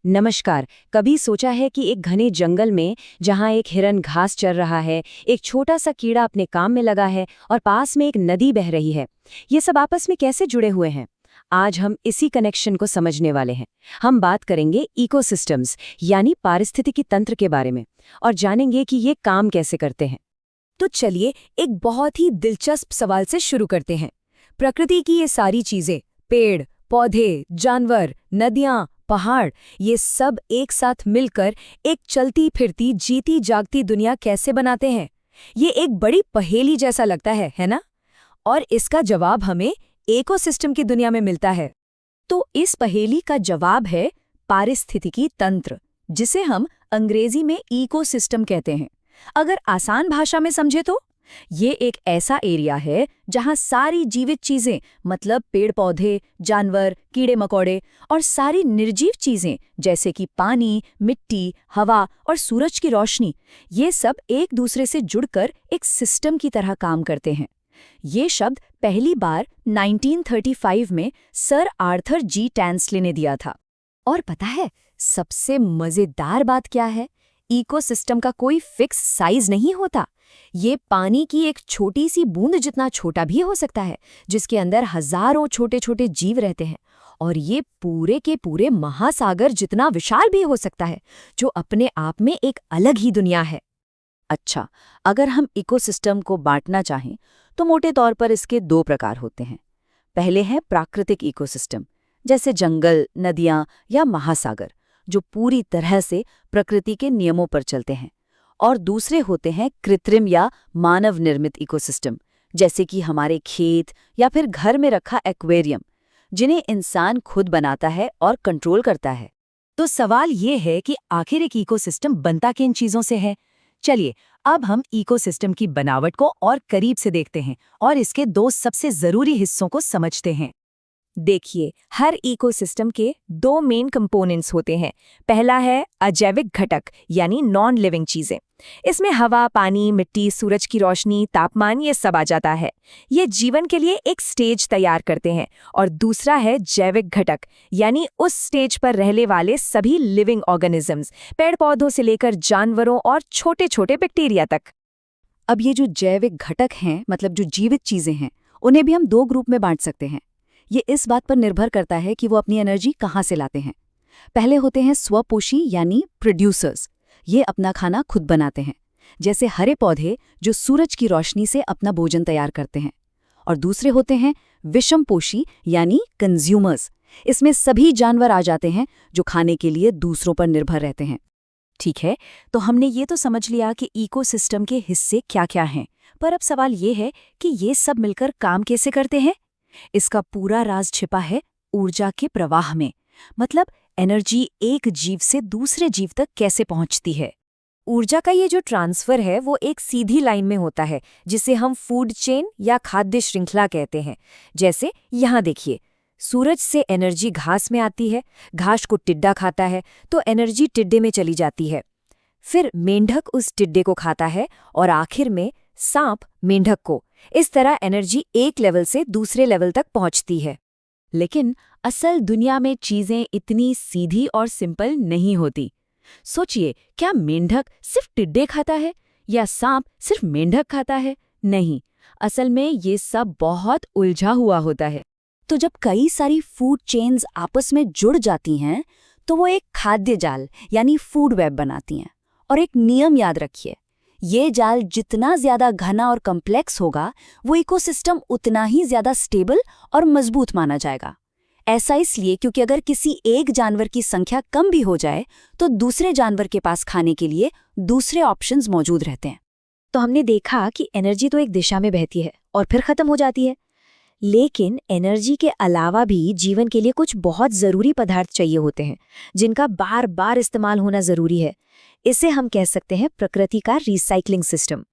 नमस्कार। कभी सोचा है कि एक घने जंगल में जहां एक हिरन घास चर रहा है, एक छोटा सा कीड़ा अपने काम में लगा है और पास में एक नदी बह रही है, ये सब आपस में कैसे जुड़े हुए हैं? आज हम इसी कनेक्शन को समझने वाले हैं। हम बात करेंगे इकोसिस्टम्स यानी पारिस्थितिकी तंत्र के बारे में और जानेंगे कि ये काम कैसे करते हैं। तो चलिए एक बहुत ही दिलचस्प सवाल से शुरू करते हैं। प्रकृति की ये सारी चीजें, पेड़, पौधे, जानवर, नदियां, पहाड़, ये सब एक साथ मिलकर एक चलती फिरती जीती जागती दुनिया कैसे बनाते हैं? ये एक बड़ी पहेली जैसा लगता है ना? और इसका जवाब हमें इकोसिस्टम की दुनिया में मिलता है। तो इस पहेली का जवाब है पारिस्थितिकी तंत्र, जिसे हम अंग्रेजी में इकोसिस्टम कहते हैं। अगर आसान भाषा में समझे तो ये एक ऐसा एरिया है जहां सारी जीवित चीजें, मतलब पेड़ पौधे, जानवर, कीड़े मकोड़े और सारी निर्जीव चीजें जैसे कि पानी, मिट्टी, हवा और सूरज की रोशनी, ये सब एक दूसरे से जुड़कर एक सिस्टम की तरह काम करते हैं। ये शब्द पहली बार 1935 में सर आर्थर जी टैंसले ने दिया था। और पता है सबसे मजेदार बात क्या है? इकोसिस्टम का कोई फिक्स साइज नहीं होता। ये पानी की एक छोटी सी बूंद जितना छोटा भी हो सकता है, जिसके अंदर हजारों छोटे छोटे जीव रहते हैं। और ये पूरे के पूरे महासागर जितना विशाल भी हो सकता है, जो अपने आप में एक अलग ही दुनिया है। अच्छा, अगर हम इकोसिस्टम को बांटना चाहें तो मोटे तौर पर इसके दो प्रकार होते हैं। पहले है प्राकृतिक इकोसिस्टम, जैसे जंगल, नदियां या महासागर, जो पूरी तरह से प्रकृति के नियमों पर चलते हैं। और दूसरे होते हैं कृत्रिम या मानव निर्मित इकोसिस्टम, जैसे कि हमारे खेत या फिर घर में रखा एक्वेरियम, जिन्हें इंसान खुद बनाता है और कंट्रोल करता है। तो सवाल ये है कि आखिर एक इकोसिस्टम बनता किन चीजों से है? चलिए अब हम इकोसिस्टम की बनावट को और करीब से देखते हैं और इसके दो सबसे जरूरी हिस्सों को समझते हैं। देखिए, हर इकोसिस्टम के दो मेन कंपोनेंट्स होते हैं। पहला है अजैविक घटक यानी नॉन लिविंग चीजें। इसमें हवा, पानी, मिट्टी, सूरज की रोशनी, तापमान, ये सब आ जाता है। ये जीवन के लिए एक स्टेज तैयार करते हैं। और दूसरा है जैविक घटक, यानी उस स्टेज पर रहने वाले सभी लिविंग ऑर्गेनिजम्स, पेड़ पौधों से लेकर जानवरों और छोटे छोटे बैक्टीरिया तक। अब ये जो जैविक घटक हैं, मतलब जो जीवित चीजें हैं, उन्हें भी हम दो ग्रुप में बांट सकते हैं। ये इस बात पर निर्भर करता है कि वो अपनी एनर्जी कहाँ से लाते हैं। पहले होते हैं स्वपोषी यानी प्रोड्यूसर्स। ये अपना खाना खुद बनाते हैं, जैसे हरे पौधे जो सूरज की रोशनी से अपना भोजन तैयार करते हैं। और दूसरे होते हैं विषमपोषी यानी कंज्यूमर्स। इसमें सभी जानवर आ जाते हैं जो खाने के लिए दूसरों पर निर्भर रहते हैं। ठीक है, तो हमने ये तो समझ लिया कि इकोसिस्टम के हिस्से क्या क्या हैं, पर अब सवाल ये है कि ये सब मिलकर काम कैसे करते हैं? इसका पूरा राज छिपा है ऊर्जा के प्रवाह में। मतलब एनर्जी एक जीव से दूसरे जीव तक कैसे पहुंचती है। ऊर्जा का ये जो ट्रांसफर है वो एक सीधी लाइन में होता है, जिसे हम फूड चेन या खाद्य श्रृंखला कहते हैं। जैसे यहाँ देखिए, सूरज से एनर्जी घास में आती है, घास को टिड्डा खाता है तो एनर्जी टिड्डे में चली जाती है। फिर मेंढक उस टिड्डे को खाता है और आखिर में सांप मेंढक को। इस तरह एनर्जी एक लेवल से दूसरे लेवल तक पहुंचती है। लेकिन असल दुनिया में चीजें इतनी सीधी और सिंपल नहीं होती। सोचिए, क्या मेंढक सिर्फ टिड्डे खाता है या सांप सिर्फ मेंढक खाता है? नहीं, असल में ये सब बहुत उलझा हुआ होता है। तो जब कई सारी फूड चेन्स आपस में जुड़ जाती हैं तो वो एक खाद्य जाल यानी फूड वेब बनाती हैं। और एक नियम याद रखिए, ये जाल जितना ज्यादा घना और कॉम्प्लेक्स होगा, वो इकोसिस्टम उतना ही ज्यादा स्टेबल और मजबूत माना जाएगा। ऐसा इसलिए क्योंकि अगर किसी एक जानवर की संख्या कम भी हो जाए तो दूसरे जानवर के पास खाने के लिए दूसरे ऑप्शंस मौजूद रहते हैं। तो हमने देखा कि एनर्जी तो एक दिशा में बहती है और फिर खत्म हो जाती है, लेकिन एनर्जी के अलावा भी जीवन के लिए कुछ बहुत जरूरी पदार्थ चाहिए होते हैं, जिनका बार बार इस्तेमाल होना जरूरी है। इसे हम कह सकते हैं प्रकृति का रिसाइकलिंग सिस्टम।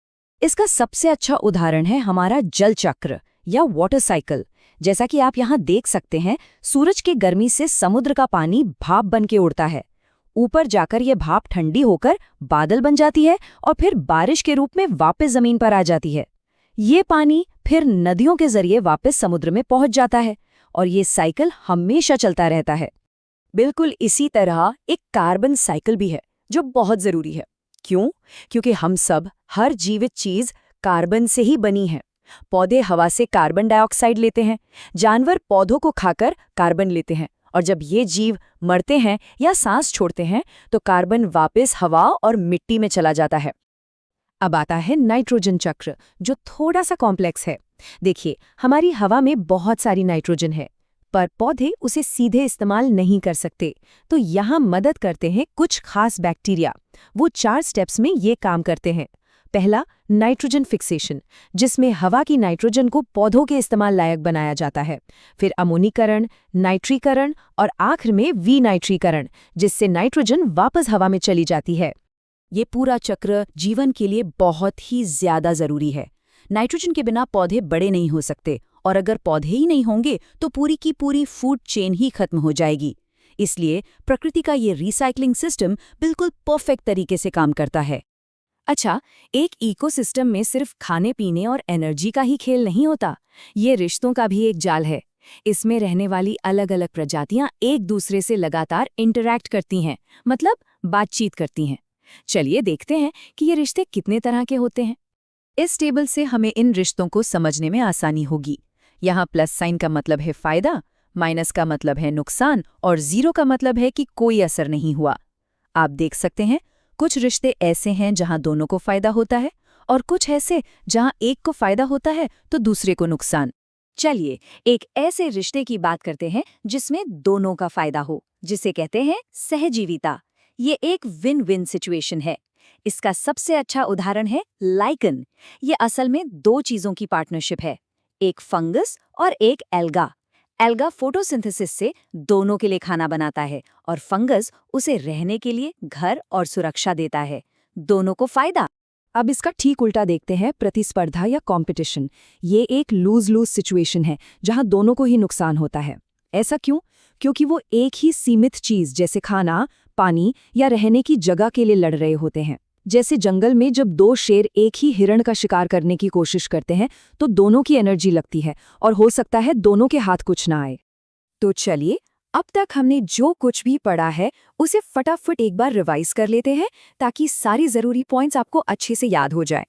इसका सबसे अच्छा उदाहरण है हमारा जल चक्र या वाटर साइकिल। जैसा कि आप यहाँ देख सकते हैं, सूरज की गर्मी से समुद्र का पानी भाप बन के उड़ता है। ऊपर जाकर ये भाप ठंडी होकर बादल बन जाती है और फिर बारिश के रूप में वापस जमीन पर आ जाती है। ये पानी फिर नदियों के जरिए वापस समुद्र में पहुंच जाता है और ये साइकिल हमेशा चलता रहता है। बिल्कुल इसी तरह एक कार्बन साइकिल भी है जो बहुत जरूरी है। क्यों? क्योंकि हम सब, हर जीवित चीज कार्बन से ही बनी है। पौधे हवा से कार्बन डाइऑक्साइड लेते हैं, जानवर पौधों को खाकर कार्बन लेते हैं, और जब ये जीव मरते हैं या सांस छोड़ते हैं तो कार्बन वापस हवा और मिट्टी में चला जाता है। अब आता है नाइट्रोजन चक्र, जो थोड़ा सा कॉम्प्लेक्स है। देखिए, हमारी हवा में बहुत सारी नाइट्रोजन है, पर पौधे उसे सीधे इस्तेमाल नहीं कर सकते। तो यहाँ मदद करते हैं कुछ खास बैक्टीरिया। वो 4 स्टेप्स में ये काम करते हैं। पहला, नाइट्रोजन फिक्सेशन, जिसमें हवा की नाइट्रोजन को पौधों के इस्तेमाल लायक बनाया जाता है। फिर अमोनीकरण, नाइट्रीकरण और आखिर में विनाइट्रीकरण, जिससे नाइट्रोजन वापस हवा में चली जाती है। ये पूरा चक्र जीवन के लिए बहुत ही ज्यादा जरूरी है। नाइट्रोजन के बिना पौधे बड़े नहीं हो सकते, और अगर पौधे ही नहीं होंगे तो पूरी की पूरी फूड चेन ही खत्म हो जाएगी। इसलिए प्रकृति का ये रिसाइकलिंग सिस्टम बिल्कुल परफेक्ट तरीके से काम करता है। अच्छा, एक इकोसिस्टम में सिर्फ खाने पीने और एनर्जी का ही खेल नहीं होता, ये रिश्तों का भी एक जाल है। इसमें रहने वाली अलग अलग प्रजातियां एक दूसरे से लगातार इंटरैक्ट करती हैं, मतलब बातचीत करती हैं। चलिए देखते हैं कि ये रिश्ते कितने तरह के होते हैं। इस टेबल से हमें इन रिश्तों को समझने में आसानी होगी। यहाँ प्लस साइन का मतलब है फायदा, माइनस का मतलब है नुकसान, और 0 का मतलब है कि कोई असर नहीं हुआ। आप देख सकते हैं, कुछ रिश्ते ऐसे हैं जहां दोनों को फायदा होता है, और कुछ ऐसे जहां एक को फायदा होता है तो दूसरे को नुकसान। चलिए एक ऐसे रिश्ते की बात करते हैं जिसमें दोनों का फायदा हो, जिसे कहते हैं सहजीविता। ये एक विन विन सिचुएशन है। इसका सबसे अच्छा उदाहरण है लाइकन। ये असल में 2 चीजों की पार्टनरशिप है, एक फंगस और एक एल्गा। एल्गा फोटोसिंथेसिस से दोनों के लिए खाना बनाता है, और फंगस उसे रहने के लिए घर और सुरक्षा देता है। दोनों को फायदा। अब इसका ठीक उल्टा देखते हैं, प्रतिस्पर्धा या कंपटीशन। ये एक लूज लूज सिचुएशन है जहां दोनों को ही नुकसान होता है। ऐसा क्यों? क्योंकि वो एक ही सीमित चीज जैसे खाना, पानी या रहने की जगह के लिए लड़ रहे होते हैं। जैसे जंगल में जब 2 शेर एक ही हिरण का शिकार करने की कोशिश करते हैं तो दोनों की एनर्जी लगती है, और हो सकता है दोनों के हाथ कुछ ना आए। तो चलिए, अब तक हमने जो कुछ भी पढ़ा है उसे फटाफट एक बार रिवाइज कर लेते हैं, ताकि सारी जरूरी पॉइंट्स आपको अच्छे से याद हो जाए।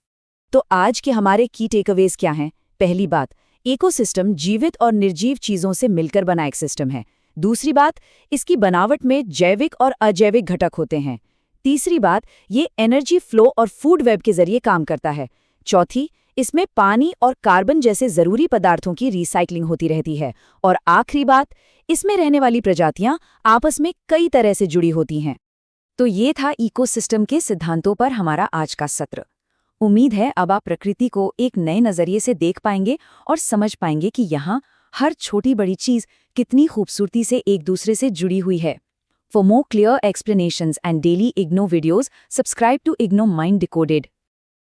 तो आज के हमारे की टेकअवेज क्या हैं? पहली बात, इकोसिस्टम जीवित और निर्जीव चीजों से मिलकर बना एक सिस्टम है। दूसरी बात, इसकी बनावट में जैविक और अजैविक घटक होते हैं। तीसरी बात, ये एनर्जी फ्लो और फूड वेब के जरिए काम करता है। चौथी, इसमें पानी और कार्बन जैसे जरूरी पदार्थों की रिसाइकलिंग होती रहती है। और आखिरी बात, इसमें रहने वाली प्रजातियां आपस में कई तरह से जुड़ी होती हैं। तो ये था इकोसिस्टम के सिद्धांतों पर हमारा आज का सत्र। उम्मीद है अब आप प्रकृति को एक नए नजरिए से देख पाएंगे और समझ पाएंगे कि यहाँ हर छोटी बड़ी चीज कितनी खूबसूरती से एक दूसरे से जुड़ी हुई है। For more clear explanations and daily IGNO videos, subscribe to IGNO Mind Decoded.